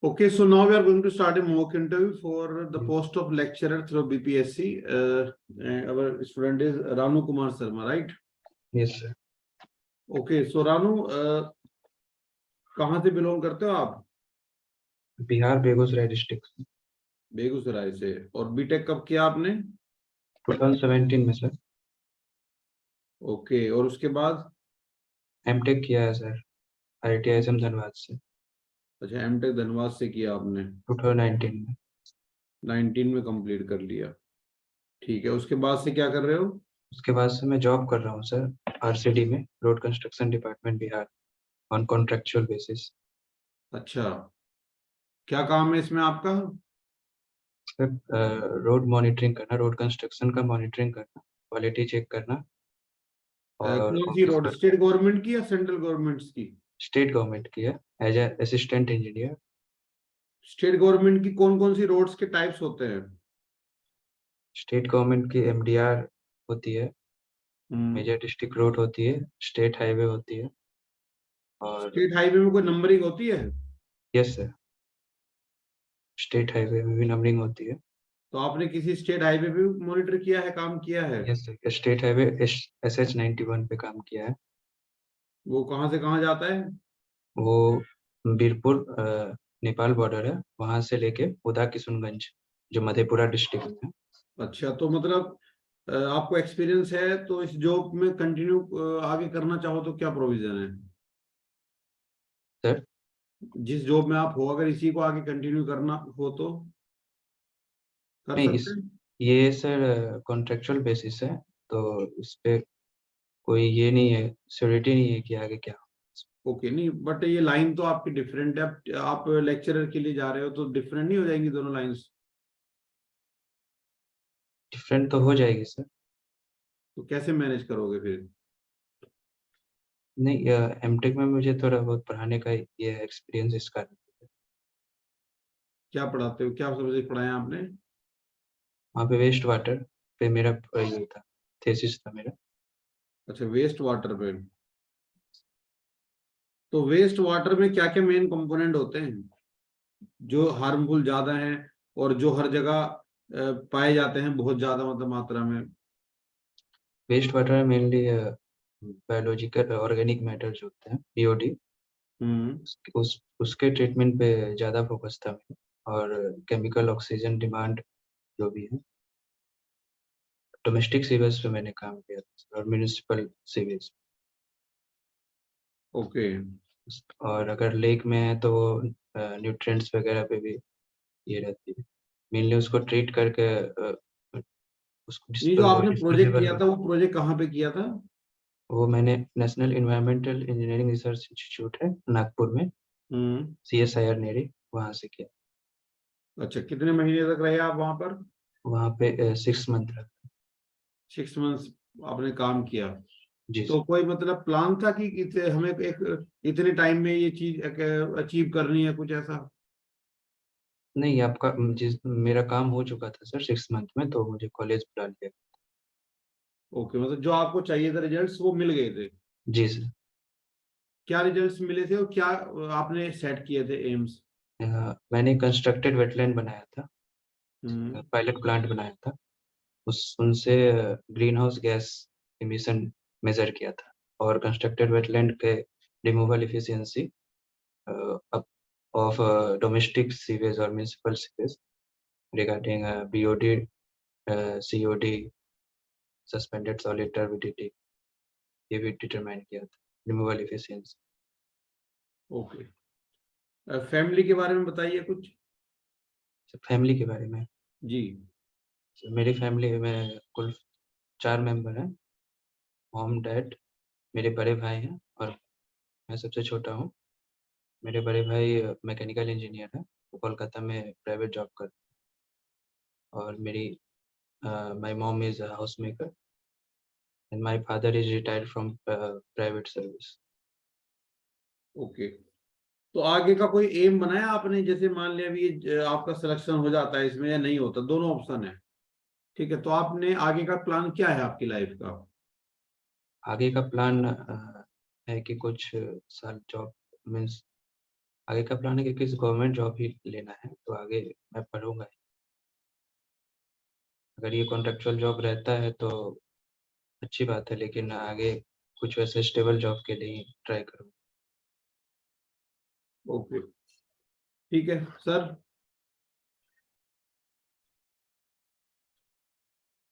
Okay, so now we are going to start a mock interview for the post of lecturer through BPSC. Our student is Ranu Kumar Sharma, right? Yes, sir. Okay, so Ranu, कहाँ से belong करते हो आप? Bihar Begusarai district Begusarai से। और BTech कब किया आपने? 2017 में सर। ओके, और उसके बाद? एमटेक किया है सर, IIT धनबाद से। अच्छा, एमटेक धनबाद से किया आपने? 2019 में। 19 में कंप्लीट कर लिया, ठीक है। उसके बाद से क्या कर रहे हो? उसके बाद से मैं जॉब कर रहा हूँ सर, RCD में, road construction department Bihar, on contractual basis. अच्छा, क्या काम है इसमें आपका? सर रोड मॉनिटरिंग करना, रोड कंस्ट्रक्शन का मॉनिटरिंग करना, क्वालिटी चेक करना। और कौन सी रोड, स्टेट गवर्नमेंट की या सेंट्रल गवर्नमेंट की? स्टेट गवर्नमेंट की है, as a assistant engineer. State government की कौन कौन सी रोड्स के टाइप्स होते हैं? स्टेट गवर्नमेंट की MDR होती है, मेजर डिस्ट्रिक्ट रोड होती है, स्टेट हाईवे होती है। और स्टेट हाईवे में कोई नंबरिंग होती है? यस सर, स्टेट हाईवे में भी नंबरिंग होती है। तो आपने किसी स्टेट हाईवे पे मॉनिटर किया है, काम किया है? Yes sir, state highway SH91 पे काम किया है। वो कहाँ से कहाँ जाता है? वो बीरपुर नेपाल बॉर्डर है, वहां से लेके उदा किशुनगंज, जो मधेपुरा डिस्ट्रिक्ट में है। अच्छा, तो मतलब आपको एक्सपीरियंस है, तो इस जॉब में कंटिन्यू आगे करना चाहो तो क्या प्रोविजन है? सर जिस जॉब में आप हो, अगर इसी को आगे कंटिन्यू करना हो तो कर नहीं, सकते हैं? ये सर कॉन्ट्रेक्चुअल बेसिस है, तो इस पे कोई ये नहीं है, श्योरिटी नहीं है कि आगे क्या। ओके, नहीं बट ये लाइन तो आपकी डिफरेंट है। आप लेक्चरर के लिए जा रहे हो तो डिफरेंट नहीं हो जाएंगी दोनों लाइंस? डिफरेंट तो हो जाएगी सर। तो कैसे मैनेज करोगे फिर? नहीं, एमटेक में मुझे थोड़ा बहुत पढ़ाने का ये एक्सपीरियंस इस कारण। क्या पढ़ाते हो, क्या सब्जेक्ट पढ़ाए आपने? वहाँ पे वेस्ट वाटर पे मेरा ये था, थेसिस था मेरा। अच्छा, वेस्ट वाटर पे। तो वेस्ट वाटर में क्या क्या मेन कंपोनेंट होते हैं जो हार्मफुल ज्यादा हैं और जो हर जगह पाए जाते हैं बहुत ज्यादा मतलब मात्रा में? वेस्ट वाटर में मेनली बायोलॉजिकल ऑर्गेनिक मैटर जो होते हैं, BOD, उसके ट्रीटमेंट पे ज़्यादा फोकस था मेरा। और केमिकल ऑक्सीजन डिमांड जो भी है, डोमेस्टिक सीवेज पे मैंने काम किया था और म्यूनिसिपल सीवेज। ओके। और अगर लेक में है तो वो न्यूट्रिएंट्स वगैरह पे भी ये रहती है, मेनली उसको ट्रीट करके उसको ये जो आपने प्रोजेक्ट डिस्पोजेबल। किया था, वो प्रोजेक्ट कहाँ पे किया था? वो मैंने national environmental engineering research institute है नागपुर में, CSIR नेरी, वहाँ से किया। अच्छा, कितने महीने तक रहे आप वहां पर? वहाँ पे 6 मंथ रहा। 6 मंथ्स आपने काम किया? जी तो सर। कोई मतलब प्लान था कि हमें एक इतने टाइम में ये चीज अचीव करनी है, कुछ ऐसा? नहीं, आपका जिस मेरा काम हो चुका था सर 6 मंथ में, तो मुझे कॉलेज बुला लिया। ओके, मतलब जो आपको चाहिए था रिजल्ट्स वो मिल गए थे? जी सर। क्या रिजल्ट्स मिले थे और क्या आपने सेट किए थे एम्स? मैंने कंस्ट्रक्टेड वेटलैंड बनाया था, हम्म। पायलट प्लांट बनाया था। उनसे green house gas emission measure किया था, और कंस्ट्रक्टेड वेटलैंड के removal efficiency of domestic sewage और municipal sewage regarding BOD, COD, suspended solid turbidity, ये भी डिटरमाइन किया था, रिमूवल इफिशियंसी। ओके, फैमिली के बारे में बताइए कुछ। फैमिली के बारे में, जी। मेरी फैमिली में कुल 4 मेंबर हैं। मॉम, डैड, मेरे बड़े भाई हैं, और मैं सबसे छोटा हूँ। मेरे बड़े भाई मैकेनिकल इंजीनियर है, वो कोलकाता में प्राइवेट जॉब करते हैं। और मेरी my mom is house maker, and my father is retired from private service. Okay, तो आगे का कोई एम बनाया आपने? जैसे मान लिया अभी आपका सिलेक्शन हो जाता है इसमें या नहीं होता, दोनों ऑप्शन है, ठीक है, तो आपने आगे का प्लान क्या है आपकी लाइफ का? आगे का प्लान है कि कुछ साल जॉब मीन्स आगे का प्लान है कि किसी गवर्नमेंट जॉब ही लेना है, तो आगे मैं पढ़ूंगा। अगर ये कॉन्ट्रेक्चुअल जॉब रहता है तो अच्छी बात है, लेकिन आगे कुछ वैसे स्टेबल जॉब के लिए ट्राई करूँ। ओके, ठीक है sir.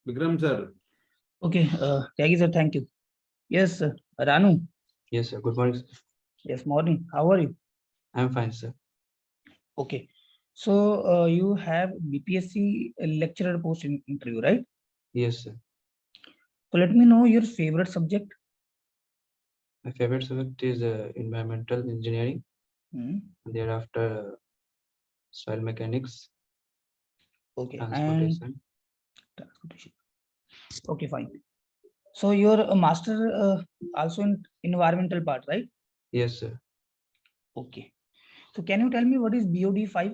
Vikram sir. Okay, thank you, sir. Thank you. Yes, Ranu. Yes sir, good morning sir. Yes, morning. How are you? I'm fine sir. Okay. So, you have BPSC lecturer post interview, right? Yes sir. So, let me know your favorite subject. My favorite subject is environmental engineering, Hmm. thereafter soil mechanics, Okay, and transportation. transportation. Okay, fine. So, your master also in environmental part, right? Yes sir. Okay. So, can you tell me what is BOD 5?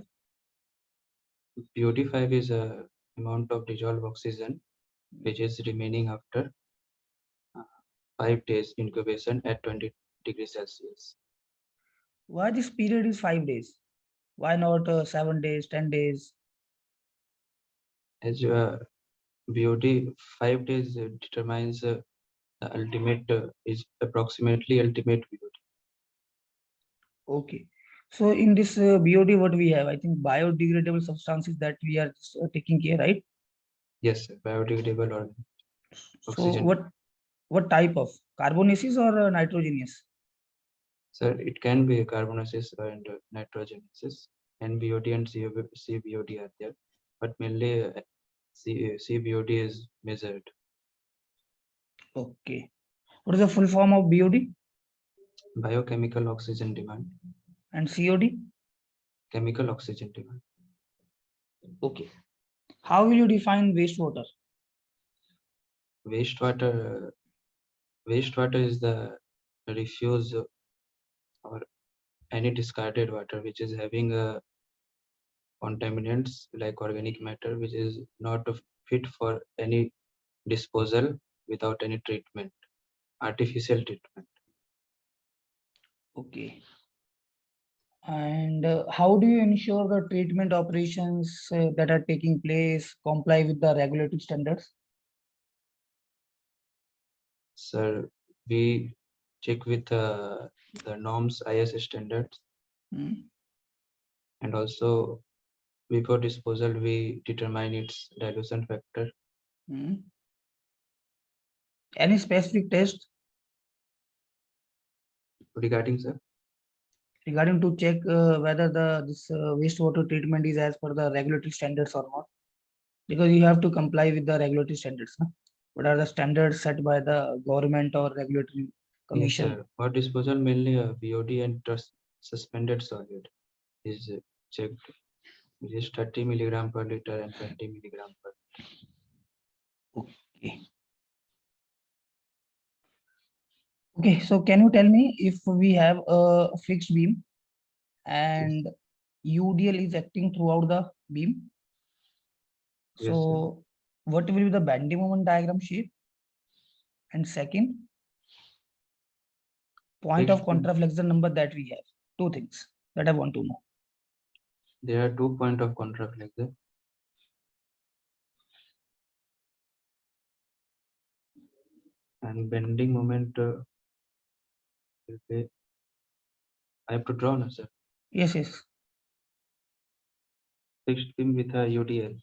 BOD 5 is a amount of dissolved oxygen which is remaining after 5 days incubation at 20 degrees Celsius. Why this period is 5 days? Why not 7 days, 10 days? As BOD 5 days determines the ultimate is approximately ultimate BOD. Okay. So in this BOD, what we have, I think biodegradable substances that we are taking care, right? Yes sir, biodegradable or So oxygen. what type of carbonaceous or nitrogenous? Sir, it can be carbonaceous and nitrogenaceous, NBOD and CBOD are there, but mainly CBOD is measured. Okay. What is the full form of BOD Biochemical oxygen demand, and COD? chemical oxygen demand. Okay. How will you define wastewater? Wastewater is the refuse or any discarded water which is having contaminants like organic matter, which is not fit for any disposal without any treatment, artificial treatment. Okay. And how do you ensure the treatment operations that are taking place comply with the regulatory standards? Sir, we check with the norms IS standards, Hmm. and also before disposal we determine its dilution factor. Hmm. Any specific test Regarding sir, regarding to check whether this wastewater treatment is as per the regulatory standards or not, because you have to comply with the regulatory standards, no? What are the standards set by the government or regulatory yes commission? sir, for disposal mainly BOD and suspended solid is checked, which is 30 milligram per liter and 20 milligram per liter. Okay. Okay, so can you tell me if we have a fixed beam and UDL is acting throughout the beam? Yes, So what will be the bending moment diagram shape? And second, point of Fixed beam. contraflexion number that we have. Two things that I want to know. There are 2 points of contraflexion. And bending moment will be, I have to draw now, sir. Yes, yes. Fixed beam with a UDL.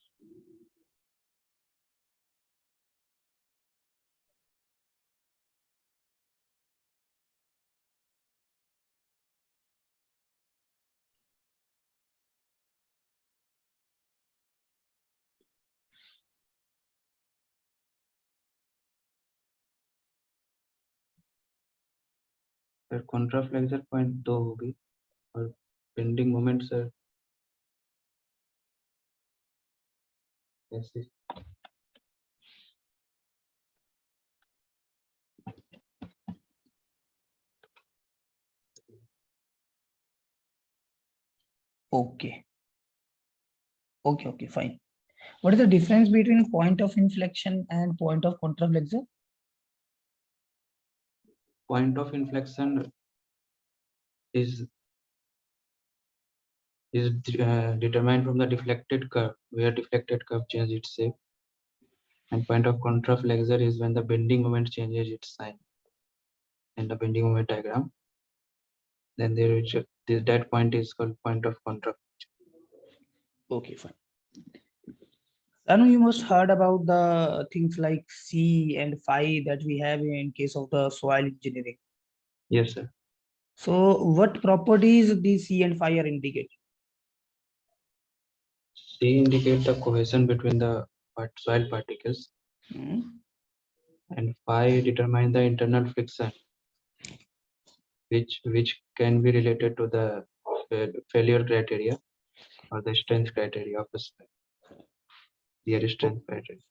Sir contraflexure point 2 होगी और bending moment sir ऐसे Okay. Okay, okay, fine. What is the difference between point of inflection and point of contraflexure? point of inflection is is determined from the deflected curve, where deflected curve changes its shape, and point of contraflexure is when the bending moment changes its sign in the bending moment diagram. Then that point is called point of contraflexure. Okay, fine. Anu, you must heard about the things like C and phi that we have in case of the soil engineering. Yes, sir. So what properties these C and phi are indicating? C indicate the cohesion between the soil particles, Hmm. and phi determine the internal friction, which can be related to the failure criteria or the strength criteria of the soil. Their strength criteria.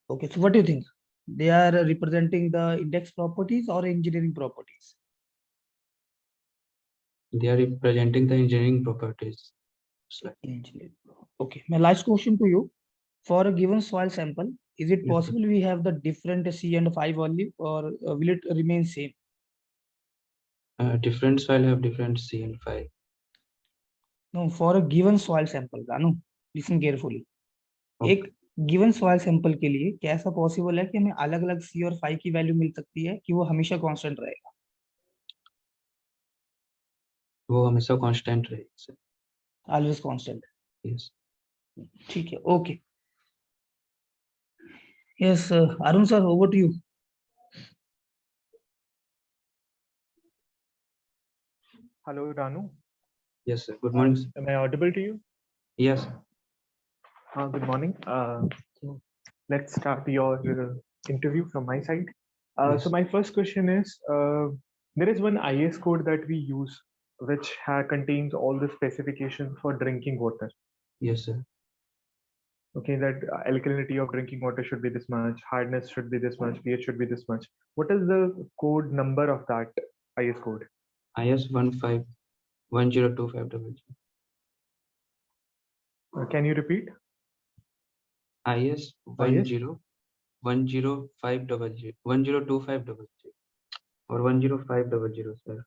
Okay, so what do you think? They are representing the index properties or engineering properties? They are representing the engineering properties. Engineering. Okay, my last question to you. For a given soil sample, is it Yes, sir. possible we have the different C and phi value, or will it remain same? Different soil have different C and phi. No, for a given soil sample, Ranu, listen carefully. Okay. एक given soil sample के लिए क्या ऐसा possible है कि हमें अलग अलग सी और फाई की वैल्यू मिल सकती है कि वो हमेशा कांस्टेंट रहेगा? वो हमेशा कांस्टेंट रहेगी सर. Always constant. Yes. ठीक है, okay. Yes Arun sir, over to you. Hello, Ranu. Yes, sir. Good morning, sir. Am I audible to you? Yes, sir. Good morning. So let's start your interview from my side. Yes. So my first question is, there is one IS code that we use, which contains all the specifications for drinking water. Yes, sir. Okay, that alkalinity of drinking water should be this much, hardness should be this much, pH should be this much. What is the code number of that IS code? IS 15102500. Can you repeat? IS 102500 102500 और 10500 sir.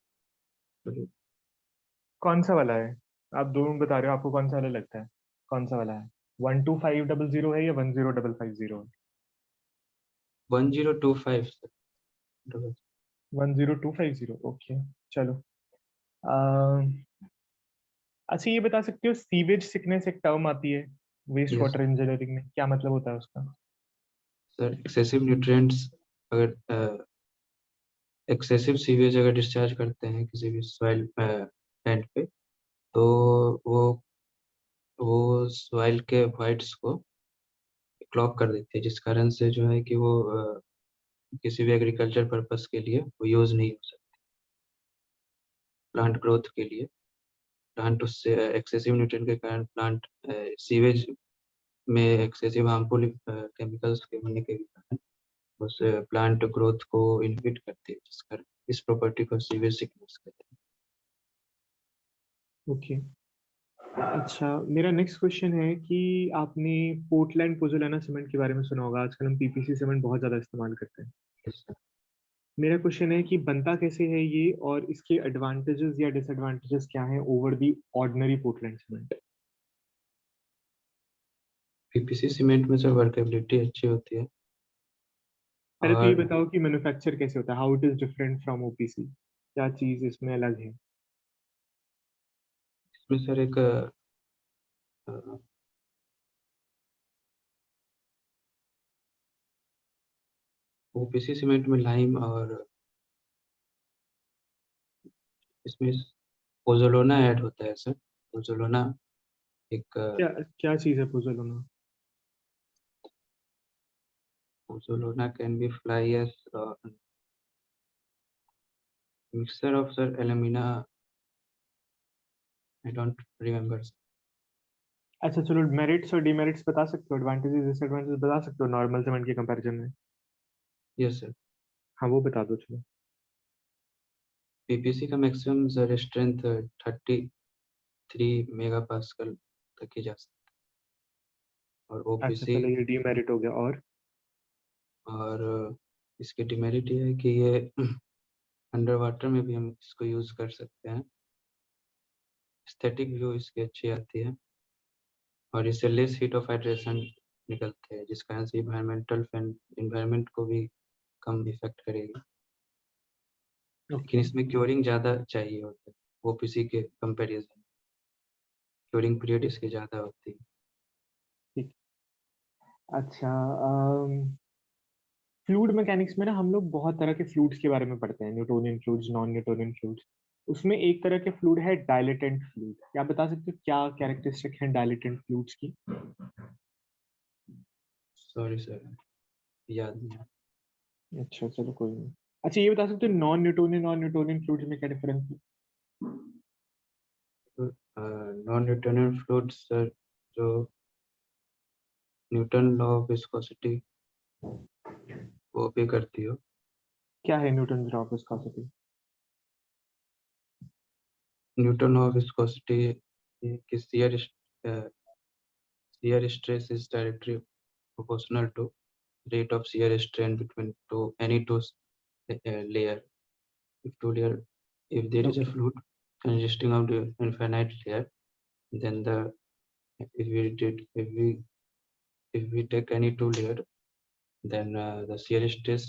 कौन सा वाला है? आप दोनों बता रहे हो, आपको कौन सा वाला लगता है? कौन सा वाला है? 12500 है या 10550 है? 1025 सर. 10250. ओके, चलो. अच्छा, ये बता सकते हो सीवेज सिकनेस एक टर्म आती है वेस्ट Yes. वाटर इंजीनियरिंग में, क्या मतलब होता है उसका? सर एक्सेसिव न्यूट्रिएंट्स, अगर एक्सेसिव सीवेज अगर डिस्चार्ज करते हैं किसी भी सॉइल लैंड पे, तो वो सॉइल के वाइड्स को क्लॉग कर देती है, जिस कारण से जो है कि वो किसी भी एग्रीकल्चर पर्पस के लिए वो यूज नहीं हो सकती. प्लांट ग्रोथ के लिए प्लांट उससे एक्सेसिव न्यूट्रिएंट के कारण प्लांट सीवेज में एक्सेसिव हार्मफुल केमिकल्स के होने के कारण उस प्लांट ग्रोथ को इनहिबिट करती है, जिस कारण इस प्रॉपर्टी को सीवेज सिकनेस कहते हैं. ओके. अच्छा, मेरा नेक्स्ट क्वेश्चन है कि आपने पोर्टलैंड पोज़ोलाना सीमेंट के बारे में सुना होगा. आजकल हम पीपीसी सीमेंट बहुत ज़्यादा इस्तेमाल करते हैं. Yes, sir. मेरा क्वेश्चन है कि बनता कैसे है ये, और इसके एडवांटेजेस या डिसएडवांटेजेस क्या हैं over the ordinary Portland cement? PPC cement में सर वर्केबिलिटी अच्छी होती है. पहले तो ये और बताओ कि मैन्युफैक्चर कैसे होता है, how it is different from OPC, क्या चीज इसमें अलग है? इसमें सर एक ओपीसी सीमेंट में लाइम और इसमें पोज़ोलाना ऐड होता है सर. पोज़ोलाना एक क्या चीज है pozzolana? Pozzolana can be fly as mixture of sir alumina. I don't remember. अच्छा चलो, मेरिट्स और डिमेरिट्स बता सकते हो, एडवांटेजेस डिसएडवांटेजेस बता सकते हो नॉर्मल सीमेंट के कंपैरिजन में? Yes sir. हाँ, वो बता दो चलो. पीपीसी का मैक्सिमम सर स्ट्रेंथ 33 मेगापास्कल तक ही जा सकता है. और अच्छा ओपीसी चलो, ये डिमेरिट हो गया. और इसके डिमेरिट ये है कि ये अंडर वाटर में भी हम इसको यूज कर सकते हैं. एस्थेटिक व्यू इसकी अच्छी आती है और इससे लेस हीट ऑफ हाइड्रेशन निकलते हैं, जिस कारण से इन्वायरमेंट को भी कम इफेक्ट करेगी। लेकिन इसमें क्योरिंग ज़्यादा चाहिए होता है ओपीसी के कंपैरिजन, क्योरिंग पीरियड इसकी ज़्यादा होती है। अच्छा, फ्लूइड मैकेनिक्स में ना हम लोग बहुत तरह के फ्लूइड्स के बारे में पढ़ते हैं, Newtonian fluids, non Newtonian fluids. उसमें एक तरह के फ्लूइड है डायलेटेंट फ्लूइड। क्या आप बता सकते हो क्या कैरेक्टरिस्टिक है डायलेटेंट फ्लूइड्स की? सॉरी सर, याद नहीं है। अच्छा चलो कोई नहीं। अच्छा ये बता सकते हो नॉन न्यूटोनियन फ्लूइड्स में क्या डिफरेंस है? नॉन न्यूटोनियन फ्लूइड्स सर, जो न्यूटन लॉ ऑफ विस्कोसिटी वो भी करती हो। क्या है Newton law of viscosity? Newton law of viscosity कि shear stress is directly proportional to rate of shear strain between any two layer. If there is a Okay. fluid consisting of the infinite layer, then if we take any two layer, then the shear stress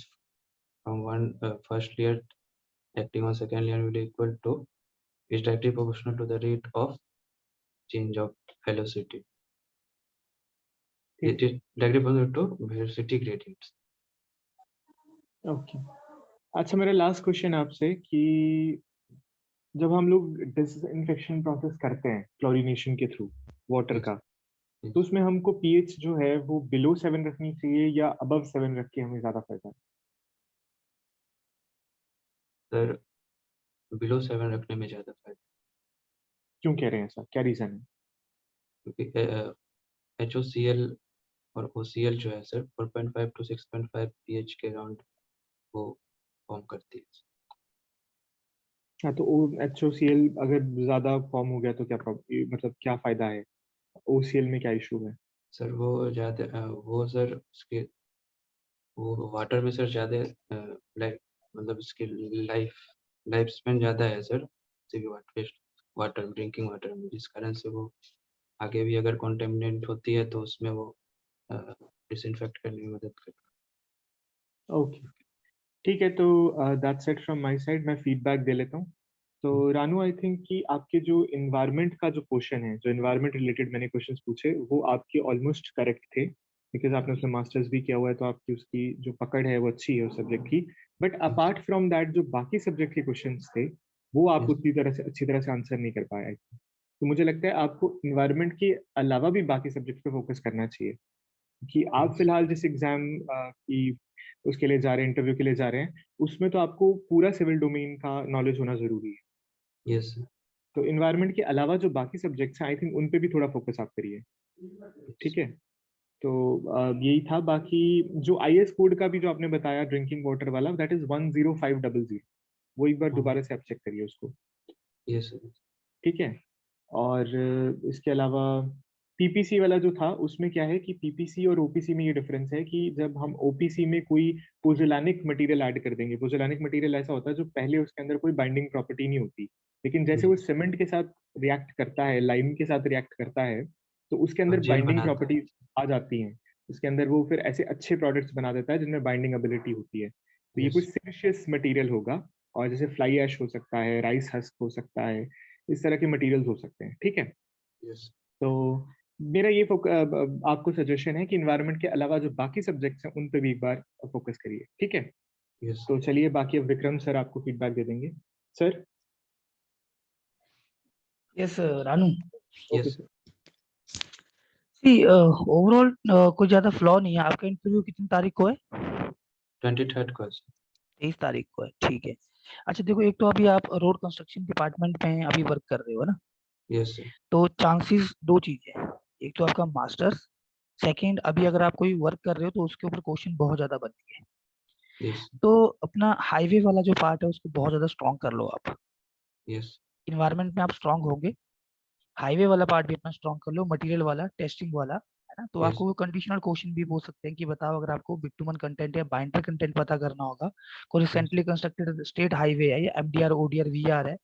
from one first layer acting on second layer will equal to is directly proportional to the rate of change of velocity. It is directly proportional to velocity gradients. Okay अच्छा, मेरा last question आपसे कि जब हम लोग disinfection process करते हैं chlorination के थ्रू वाटर Yes. का, तो उसमें हमको पीएच जो है वो बिलो 7 रखनी चाहिए या अबव 7 रख के हमें ज्यादा फायदा है? सर बिलो 7 रखने में ज़्यादा फायदा, क्यों कह रहे हैं ऐसा, क्या रीजन है? क्योंकि HOCl और OCl जो है सर 4.5 to 6.5 pH के अराउंड वो फॉर्म करती है। हाँ तो HOCl अगर ज्यादा फॉर्म हो गया तो क्या मतलब क्या फायदा है? OCl में क्या इशू है? सर वो ज़्यादा वो सर उसके वो वाटर में सर ज़्यादा मतलब उसकी लाइफ स्पेन ज़्यादा है सर वाटर ड्रिंकिंग वाटर में, जिस कारण से वो आगे भी अगर कॉन्टेमिनेंट होती है तो उसमें वो डिसइंफेक्ट करने में मदद करता है। ओके ठीक है, तो that's it from my side. मैं फीडबैक दे लेता हूँ। तो रानू, आई थिंक कि आपके जो इन्वायरमेंट का जो क्वेश्चन है, जो इन्वायरमेंट रिलेटेड मैंने क्वेश्चंस पूछे, वो आपके ऑलमोस्ट करेक्ट थे, बिकॉज आपने उसमें मास्टर्स भी किया हुआ है, तो आपकी उसकी जो पकड़ है वो अच्छी है उस सब्जेक्ट की। बट अपार्ट फ्रॉम दैट जो बाकी सब्जेक्ट के क्वेश्चंस थे वो आप Yes. उतनी तरह से अच्छी तरह से आंसर नहीं कर पाए। तो मुझे लगता है आपको इन्वायरमेंट के अलावा भी बाकी सब्जेक्ट पे फोकस करना चाहिए, कि आप फिलहाल जिस एग्जाम की उसके लिए जा रहे हैं, इंटरव्यू के लिए जा रहे हैं, उसमें तो आपको पूरा सिविल डोमेन का नॉलेज होना जरूरी है। Yes, sir. तो इन्वायरमेंट के अलावा जो बाकी सब्जेक्ट्स हैं, आई थिंक उन पे भी थोड़ा फोकस आप करिए। ठीक है, तो यही था। बाकी जो IS कोड का भी जो आपने बताया ड्रिंकिंग वाटर वाला, दैट इज 10500, वो एक बार दोबारा से आप चेक करिए उसको। Yes, sir. ठीक है, और इसके अलावा पीपीसी वाला जो था, उसमें क्या है कि पीपीसी और ओपीसी में ये डिफरेंस है कि जब हम ओपीसी में कोई पोजेलानिक मटेरियल ऐड कर देंगे, पोजेलानिक मटेरियल ऐसा होता है जो पहले उसके अंदर कोई बाइंडिंग प्रॉपर्टी नहीं होती, लेकिन जैसे वो सीमेंट के साथ रिएक्ट करता है, लाइम के साथ रिएक्ट करता है, तो उसके अंदर जेल बाइंडिंग बनाता है। प्रॉपर्टी आ जाती हैं। उसके अंदर वो फिर ऐसे अच्छे प्रोडक्ट्स बना देता है जिनमें बाइंडिंग एबिलिटी होती है। तो ये Yes. कुछ सिलिशियस मटेरियल होगा, और जैसे फ्लाई ऐश हो सकता है, राइस हस्क हो सकता है, इस तरह के मटेरियल्स हो सकते हैं। ठीक है, Yes. तो मेरा ये आपको सजेशन है कि इन्वायरमेंट के अलावा जो बाकी सब्जेक्ट्स हैं उन पे भी एक बार फोकस करिए। ठीक है, Yes. तो चलिए बाकी अब विक्रम सर आपको फीडबैक दे देंगे। Sir. Yes, Ranu. Okay Yes. Sir. See, overall कोई ज्यादा फ्लॉ नहीं है। आपका इंटरव्यू कितनी तारीख को है? 23rd को है sir. 23 तारीख को है, ठीक है। अच्छा देखो, एक तो अभी आप रोड कंस्ट्रक्शन डिपार्टमेंट में अभी वर्क कर रहे हो ना, Yes, sir. तो चांसेस दो चीज है। एक तो आपका मास्टर्स, सेकंड अभी अगर आप कोई वर्क कर रहे हो तो उसके ऊपर क्वेश्चन बहुत ज्यादा बनेंगे। Yes. तो अपना हाईवे वाला जो पार्ट है उसको बहुत ज्यादा स्ट्रॉन्ग कर लो आप। Yes. इन्वायरमेंट में आप स्ट्रॉन्ग होंगे, हाईवे वाला पार्ट भी अपना स्ट्रॉन्ग कर लो, मटेरियल वाला, टेस्टिंग वाला, है ना। तो Yes. आपको कंडीशनल क्वेश्चन भी पूछ सकते हैं कि बताओ, अगर आपको बिटुमन कंटेंट या बाइंडर कंटेंट पता करना होगा, कोई रिसेंटली कंस्ट्रक्टेड स्टेट हाईवे है या MDR ODR VR है,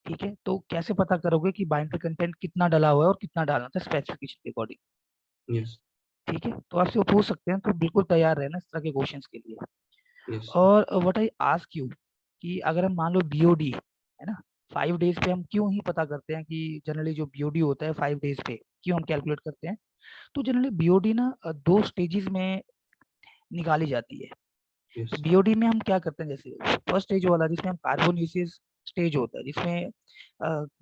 ठीक है, तो कैसे पता करोगे कि बाइंडर कंटेंट कितना डाला हुआ है और कितना डालना था स्पेसिफिकेशन के अकॉर्डिंग? यस ठीक है, तो आपसे वो पूछ सकते हैं, तो बिल्कुल तैयार रहना इस तरह के क्वेश्चंस के लिए। यस और व्हाट आई आस्क यू कि अगर हम मान लो बीओडी है ना, 5 डेज पे हम क्यों ही पता करते हैं कि जनरली जो बीओडी होता है 5 डेज पे क्यों हम कैलकुलेट करते हैं? तो जनरली बीओडी ना 2 स्टेजेस में निकाली जाती है। यस तो बीओडी में हम क्या करते हैं, जैसे फर्स्ट स्टेज वाला जिसमें हम कार्बोनेसिस स्टेज होता है, जिसमें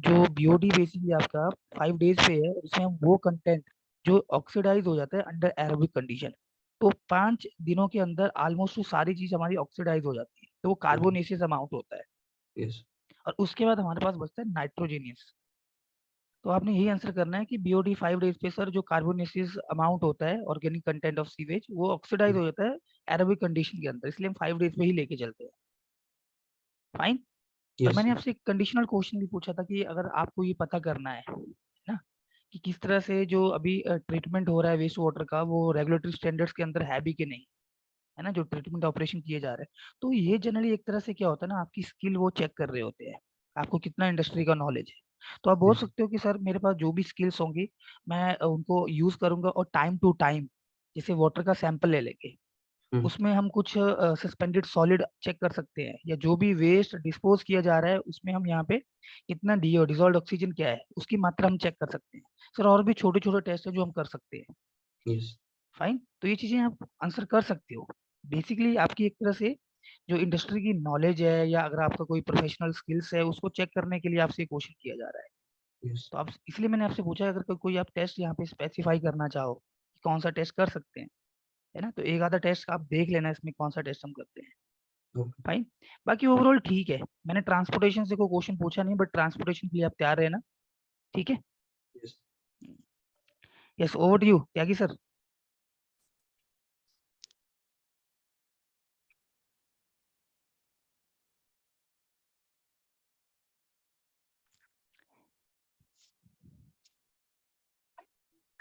जो बीओडी बेसिकली आपका 5 डेज पे है, जिसमें हम वो कंटेंट जो ऑक्सीडाइज हो जाता है अंडर एरोबिक कंडीशन, तो 5 दिनों के अंदर ऑलमोस्ट वो सारी चीज हमारी ऑक्सीडाइज हो जाती है, तो वो कार्बोनेसिस अमाउंट होता है। यस और उसके बाद हमारे पास बचता है नाइट्रोजेनियस। तो आपने यही आंसर करना है कि बीओडी 5 डेज पे सर जो कार्बोनेसिस अमाउंट होता है ऑर्गेनिक कंटेंट ऑफ सीवेज वो ऑक्सीडाइज हो जाता है एरोबिक कंडीशन के अंदर, इसलिए हम 5 डेज पे ही लेके चलते हैं। फाइन। पर यस मैंने आपसे एक कंडीशनल क्वेश्चन भी पूछा था कि अगर आपको ये पता करना है ना कि किस तरह से जो अभी ट्रीटमेंट हो रहा है वेस्ट वाटर का वो रेगुलेटरी स्टैंडर्ड्स के अंदर है भी कि नहीं, है ना, जो ट्रीटमेंट ऑपरेशन किए जा रहे हैं, तो ये जनरली एक तरह से क्या होता है ना, आपकी स्किल वो चेक कर रहे होते हैं, आपको कितना इंडस्ट्री का नॉलेज है। तो आप बोल सकते हो कि सर मेरे पास जो भी स्किल्स होंगी मैं उनको यूज करूंगा, और टाइम टू टाइम जैसे वाटर का सैंपल ले लेके उसमें हम कुछ सस्पेंडेड सॉलिड चेक कर सकते हैं, या जो भी वेस्ट डिस्पोज किया जा रहा है उसमें हम यहाँ पे कितना डिसॉल्व्ड ऑक्सीजन क्या है उसकी मात्रा हम चेक कर सकते हैं। सर और भी छोटे छोटे टेस्ट है जो हम कर सकते हैं। यस फाइन, तो ये चीजें आप आंसर कर सकते हो। बेसिकली आपकी एक तरह से जो इंडस्ट्री की नॉलेज है या अगर आपका कोई प्रोफेशनल स्किल्स है उसको चेक करने के लिए आपसे क्वेश्चन किया जा रहा है। यस तो आप इसलिए मैंने आपसे पूछा अगर कोई आप टेस्ट यहाँ पे स्पेसिफाई करना चाहो कि कौन सा टेस्ट कर सकते हैं, है ना, तो एक आधा टेस्ट आप देख लेना इसमें कौन सा टेस्ट हम करते हैं। Okay fine. बाकी ओवरऑल ठीक है, मैंने ट्रांसपोर्टेशन से कोई क्वेश्चन पूछा नहीं, बट ट्रांसपोर्टेशन के लिए आप तैयार रहना। ठीक है। Yes yes, over to you Tyagi sir.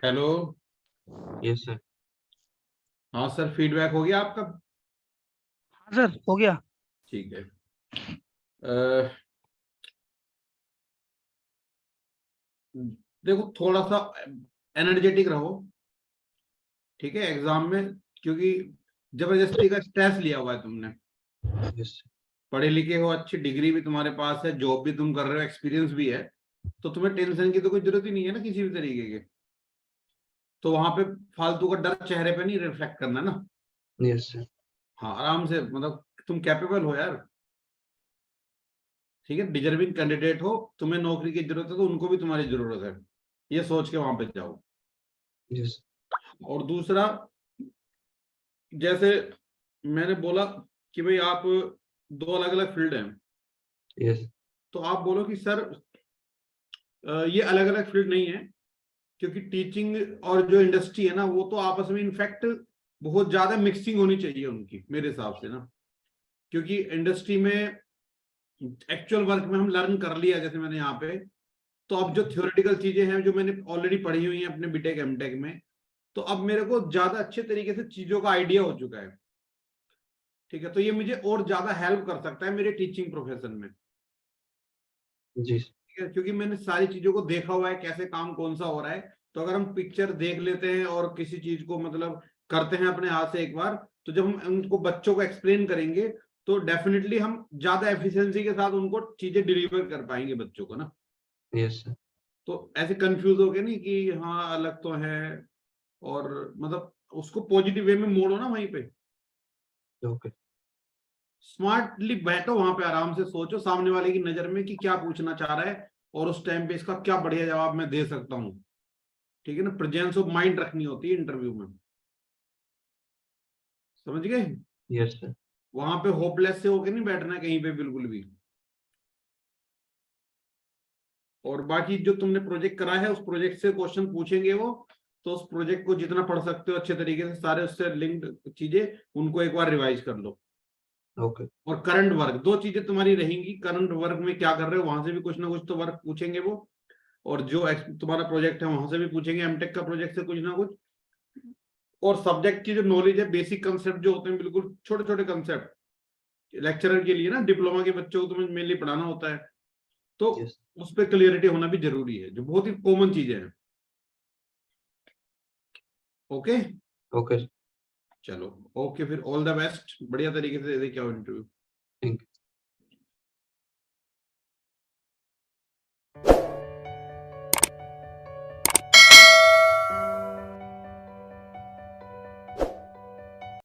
Hello. Yes sir हाँ सर, फीडबैक हो गया आपका? हाँ सर, हो गया। ठीक है। अ, देखो थोड़ा सा एनर्जेटिक रहो, ठीक है, एग्जाम में, क्योंकि जबरदस्ती का स्ट्रेस लिया हुआ है तुमने। यस पढ़े लिखे हो, अच्छी डिग्री भी तुम्हारे पास है, जॉब भी तुम कर रहे हो, एक्सपीरियंस भी है, तो तुम्हें टेंशन की तो कोई जरूरत ही नहीं है ना किसी भी तरीके के। तो वहां पे फालतू का डर चेहरे पे नहीं रिफ्लेक्ट करना ना। यस सर हाँ, आराम से, मतलब तुम कैपेबल हो यार, ठीक है, डिजर्विंग कैंडिडेट हो, तुम्हें नौकरी की जरूरत है तो उनको भी तुम्हारी जरूरत है, ये सोच के वहां पे जाओ। यस और दूसरा, जैसे मैंने बोला कि भाई आप दो अलग अलग फील्ड हैं, यस तो आप बोलो कि सर ये अलग अलग फील्ड नहीं है, क्योंकि टीचिंग और जो इंडस्ट्री है ना वो तो आपस में इनफैक्ट बहुत ज्यादा मिक्सिंग होनी चाहिए उनकी मेरे हिसाब से ना। क्योंकि इंडस्ट्री में एक्चुअल वर्क में हम लर्न कर लिया, जैसे मैंने यहाँ पे, तो अब जो थ्योरेटिकल चीजें हैं जो मैंने ऑलरेडी पढ़ी हुई हैं अपने बीटेक एमटेक में, तो अब मेरे को ज्यादा अच्छे तरीके से चीजों का आइडिया हो चुका है। ठीक है, तो ये मुझे और ज्यादा हेल्प कर सकता है मेरे टीचिंग प्रोफेशन में। जी ठीक है, क्योंकि मैंने सारी चीजों को देखा हुआ है कैसे काम कौन सा हो रहा है। तो अगर हम पिक्चर देख लेते हैं और किसी चीज को मतलब करते हैं अपने हाथ से एक बार, तो जब हम उनको बच्चों को एक्सप्लेन करेंगे तो डेफिनेटली हम ज्यादा एफिशिएंसी के साथ उनको चीजें डिलीवर कर पाएंगे बच्चों को ना। यस सर तो ऐसे कंफ्यूज हो गए नहीं कि हाँ अलग तो है, और मतलब उसको पॉजिटिव वे में मोड़ो ना वहीं पे। ओके स्मार्टली बैठो वहां पे, आराम से सोचो सामने वाले की नजर में कि क्या पूछना चाह रहा है, और उस टाइम पे इसका क्या बढ़िया जवाब मैं दे सकता हूँ। ठीक है ना, प्रेजेंस ऑफ माइंड रखनी होती है इंटरव्यू में, समझ गए? यस सर वहां पे होपलेस से होके नहीं बैठना है कहीं पे बिल्कुल भी। और बाकी जो तुमने प्रोजेक्ट करा है उस प्रोजेक्ट से क्वेश्चन पूछेंगे वो, तो उस प्रोजेक्ट को जितना पढ़ सकते हो अच्छे तरीके से, सारे उससे लिंक्ड चीजें उनको एक बार रिवाइज कर लो। ओके और करंट वर्क, दो चीजें तुम्हारी रहेंगी, करंट वर्क में क्या कर रहे हो वहां से भी कुछ ना कुछ तो वर्क पूछेंगे वो, और जो तुम्हारा प्रोजेक्ट है वहां से भी पूछेंगे, एमटेक का प्रोजेक्ट से कुछ ना कुछ। और सब्जेक्ट की जो नॉलेज है, बेसिक कंसेप्ट जो होते हैं, बिल्कुल छोटे छोटे कंसेप्ट, लेक्चरर के लिए ना, डिप्लोमा के बच्चों को तुम्हें मेनली पढ़ाना होता है, तो Yes. उस पर क्लियरिटी होना भी जरूरी है, जो बहुत ही कॉमन चीजें हैं। ओके ओके, चलो, ओके फिर ऑल द बेस्ट, बढ़िया तरीके से दे क्या इंटरव्यू। Thank you.